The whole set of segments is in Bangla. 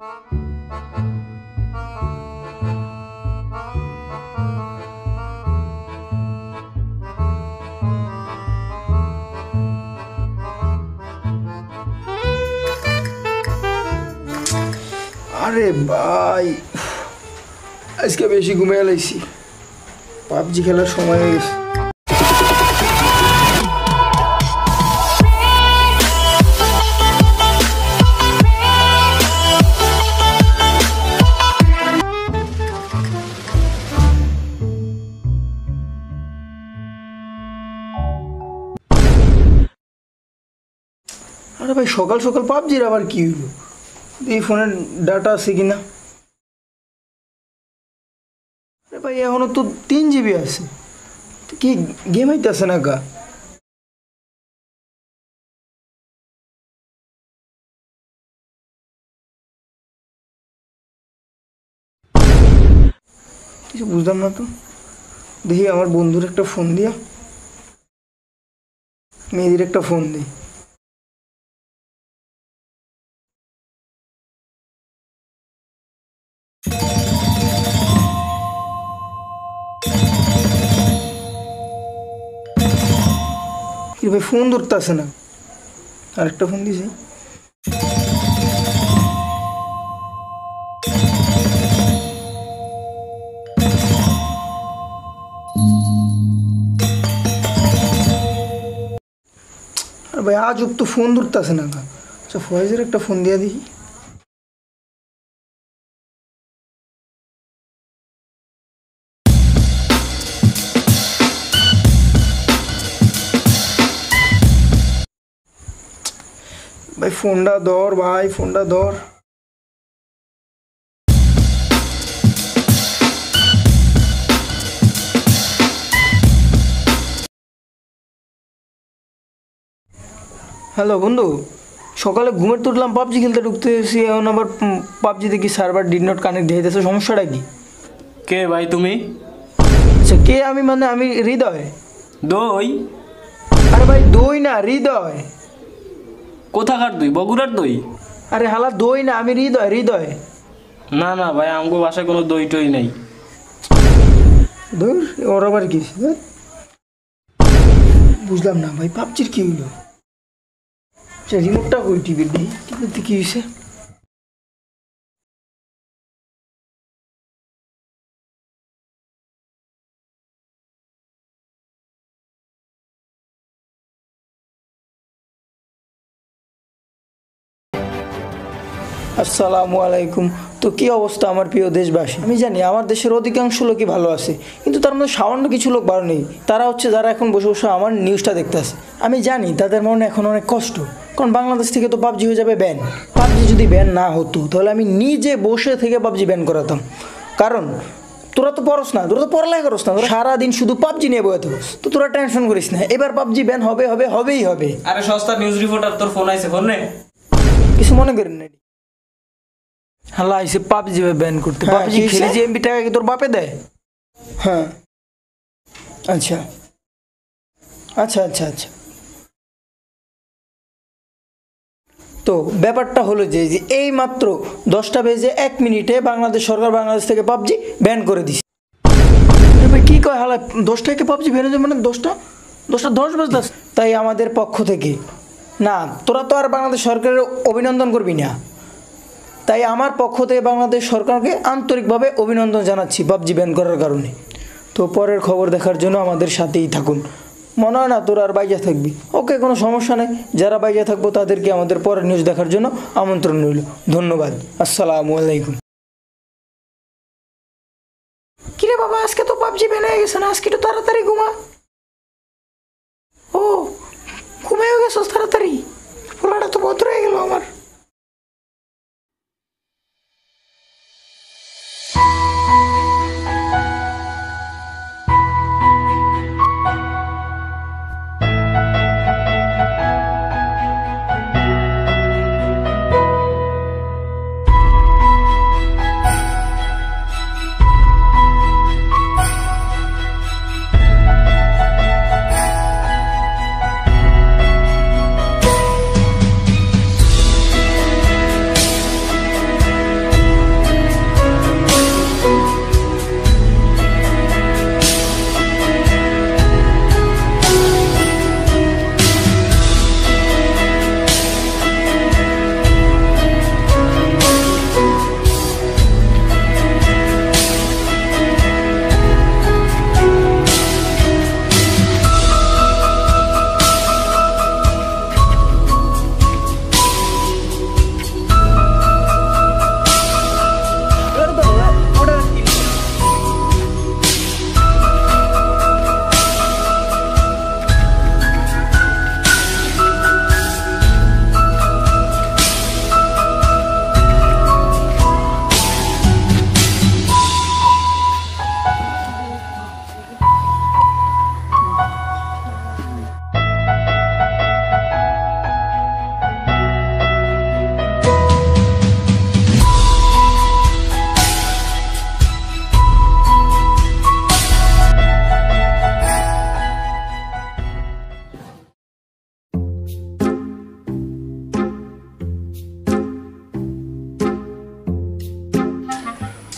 আরে ভাই আজকে বেশি ঘুমিয়ে লাইছি, পাবজি খেলার সময় হয়ে গেছে। আরে ভাই সকাল সকাল পাবজির আবার কি হলো? এই ফোনের ডাটা আছে কিনা? আরে ভাই এখনো তো 3 GB আছে, কি গেম আইতেছে না গা? কিছু বুঝলাম না তো। দেখি আমার বন্ধুর একটা ফোন দিয়া, মেয়েদের একটা ফোন দিই। ভাই ফোন ধরতে আসে না, আরেকটা ফোন দিয়েছি। আর ভাই আজ তো ফোন ধরতে আসে না। আচ্ছা ফয়েজের একটা ফোন দিয়ে দেখি। ভাই ফোনটা ধর, ভাই ফোনটা ধর। হ্যালো বন্ধু, সকালে ঘুমের তো উঠলাম, পাবজি খেলতে ঢুকতেছি, এখন আবার পাবজি দেখি সার্ভার ডিড নট কানেক্ট দিয়ে দিতেছে। সমস্যাটা কি? কে ভাই তুমি? আচ্ছা কে আমি মানে আমি হৃদয়। দই? আরে ভাই দই না, হৃদয়। কোথাকার দই? বগুড়ার দই? আরে হালা দই না, আমি হৃদয়। হৃদয় না না ভাই, আমগো বাসায় কোনো দই টই নেই। ধর ওর আবার কি? বুঝলাম না ভাই পাবজির কি হইলো? রিমোটটা কই টিভির দিই, টিভিতে কি হয়েছে? আসসালামু আলাইকুম। তো কি অবস্থা আমার প্রিয় দেশবাসী? আমি জানি আমার দেশের অধিকাংশ লোকই ভালো আছে, কিন্তু তার মধ্যে সামান্য কিছু লোক ভালো নেই। তারা হচ্ছে যারা এখন বসে বসে আমার নিউজটা দেখতে আসে। আমি জানি তাদের মনে এখন অনেক কষ্ট, কারণ বাংলাদেশ থেকে তো পাবজি হয়ে যাবে ব্যান। পাবজি যদি ব্যান না হতো তাহলে আমি নিজে বসে থেকে পাবজি ব্যান করাতাম। কারণ তোরা তো পড়স না, তোরা তো পড়ালেখা করস না, তোরা সারাদিন শুধু পাবজি নিয়ে বয়ে থাকস। তো তোরা টেনশন করিস না, এবার পাবজি ব্যান হবে হবে হবেই হবে। আরে সস্তা নিউজ রিপোর্টার, তোর ফোন আইছে? ফোন নে। কিছু মনে করেন না। হালা আইসে পাবজি ব্যান করতে। পাবজি খেলে যে এমবি টাকা কি তোর বাপে দেয়? হ্যাঁ আচ্ছা আচ্ছা আচ্ছা আচ্ছা। তো ব্যাপারটা হলো যে এই মাত্র 10টা বেজে 1 মিনিটে বাংলাদেশ সরকার বাংলাদেশ থেকে পাবজি ব্যান করে দিছে। কি কয় হালা 10 থেকে পাবজি ব্যান হয়ে যাবে মানে 10টা 10 বাজে। তাই আমাদের পক্ষ থেকে না, তোরা তো আর বাংলাদেশ সরকারের অভিনন্দন করবি না, তাই আমার পক্ষ থেকে বাংলাদেশ সরকারকে আন্তরিকভাবে অভিনন্দন জানাচ্ছি পাবজি ব্যান করার কারণে। তো পরের খবর দেখার জন্য আমাদের সাথেই থাকুন। মনে হয় না তোরা আর বাইজা থাকবি? ওকে, কোনো সমস্যা নেই। যারা বাইজা থাকবো তাদেরকে আমাদের পরের নিউজ দেখার জন্য আমন্ত্রণ রইল। ধন্যবাদ। আসসালামু আলাইকুম। কিরে বাবা, আজকে তো পাবজি ব্যান হয়ে গেছে না? আজকে একটু তাড়াতাড়ি ঘুমা। ও ঘুমাইও গেছস তাড়াতাড়ি? পোলাটা তো বদর হয়ে গেল আমার।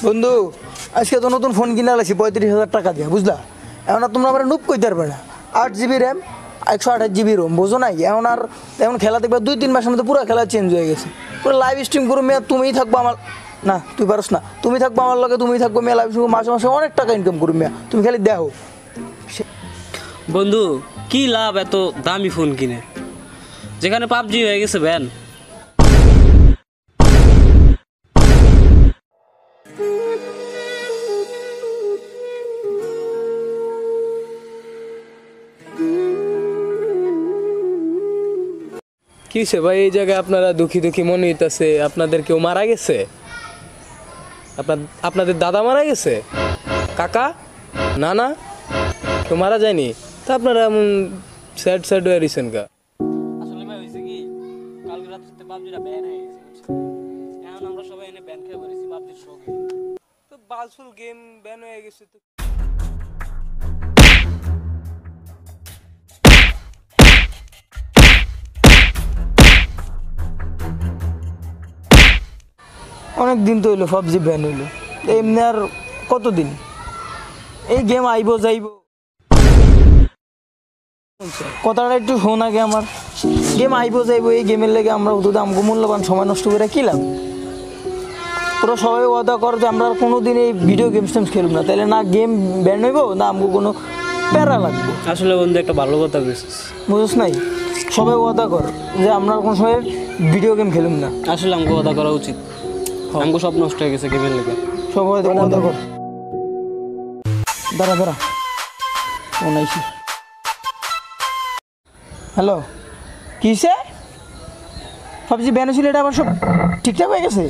বন্ধু আজকে তো নতুন ফোন কিনে আলাইছি 35,000 টাকা দিয়ে, বুঝলা? এখন আর তোমরা আমার নুপ কইতে পারবে না। 8 GB র্যাম, 128 GB রোম, বোঝো নাই? এখন খেলা দেখবে 2-3 মাসের মধ্যে পুরো খেলা চেঞ্জ হয়ে গেছে। পুরো লাইভ স্ট্রিম করো মেয়ে, তুমিই থাকবো আমার, না তুই পারস না, তুমি থাকবো আমার লগে, তুমি থাকবো মেয়ে, লাইভ স্ট্রিম মাসে মাসে অনেক টাকা ইনকাম করো মেয়ে, তুমি খালি দেখো। বন্ধু কি লাভ এত দামি ফোন কিনে, যেখানে পাবজি হয়ে গেছে ব্যান। কি হয়েছে ভাই, এই জায়গায় আপনারা দুঃখী দুঃখী মনে হইতেছে? আপনাদের কেউ মারা গেছে? আপনাদের দাদা মারা গেছে? কাকা? না না, কেউ মারা যায়নি? তা আপনারা এমন স্যাড স্যাড হয়ে রয়েছেন কা? আসলে ভাই হয়েছে কি, কালকে রাত্রিতে পাবজিটা ব্যান হয়ে গেছে, বুঝছেন? এখন আমরা সবাই এনে ব্যান খেয়ে পড়েছি পাবজির শোকে। তো বালসুল গেম ব্যান হয়ে গেছে তো। অনেক দিন তো হইলো পাবজি ব্যান হইলো, এমনি আর কতদিন? এই গেম আইবো যাইবো, কথাটা একটু শোন আগে আমার। গেম আইবো যাইবো, এই গেমের লেগে আমরা ওদের আমগো মূল্যবান সময় নষ্ট করে কি লাভ? তোরা সবাই ওয়াদা কর যে আমরা আর কোনো দিন এই ভিডিও গেমস টেমস খেলব না, তাহলে না গেম ব্যান হইব না আমগো কোনো প্যারা লাগবে। আসলে বন্ধু একটা ভালো কথা বলছিস, বুঝছ নাই? সবাই ওয়াদা কর যে আমরা আর কোনো সময় ভিডিও গেম খেলুম না। আসলে আমাকে কথা করা উচিত, আমাকে সব নষ্ট হয়ে গেছে গেমের লেগে। সবাই ওয়াদা কর। দাঁড়া দাঁড়া, ফোন আইছি। হ্যালো, কিসে? পাবজি ব্যান ছিল, এটা আবার সব ঠিকঠাক হয়ে গেছে?